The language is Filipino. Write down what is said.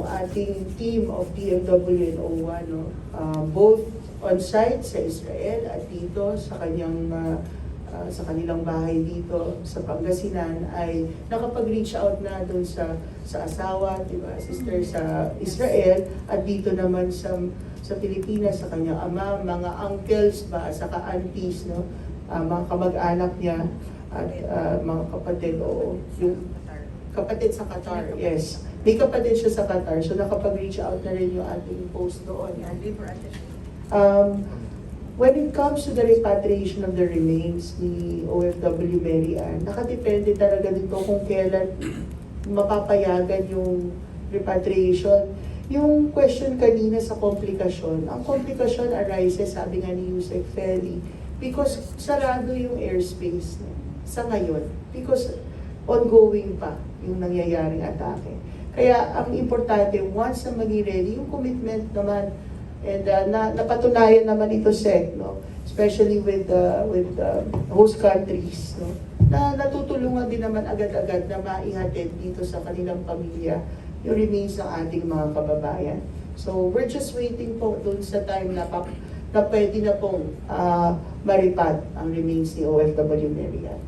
yung ating team of DFW and OWA, no? Both on-site sa Israel at dito sa sa kanilang bahay dito sa Pangasinan ay nakapag-reach out na doon sa asawa, diba, sister sa Israel, at dito naman sa Pilipinas sa kanyang ama, mga uncles ba, saka aunties, no? Mga kamag-anak niya at mga kapatid, o yung kapatid sa Qatar, yes. May kapatid siya sa Qatar, so nakapag-reach out na rin yung ating post doon. When it comes to the repatriation of the remains ni OFW Mary Ann, nakadepende talaga dito kung kailan mapapayagan yung repatriation. Yung question kanina sa komplikasyon, ang komplikasyon arises, sabi nga ni Yusek Feli, because sarado yung airspace sa ngayon, because ongoing pa yung nangyayaring atake. Kaya ang importante, once na maging ready, yung commitment naman, and napatunayan naman ito, Sec, no? Especially with host countries, no? Na natutulungan din naman agad-agad na maihatid dito sa kanilang pamilya yung remains ng ating mga kababayan. So we're just waiting po doon sa time na pwede na pong maripad ang remains ni OFW Mary Ann.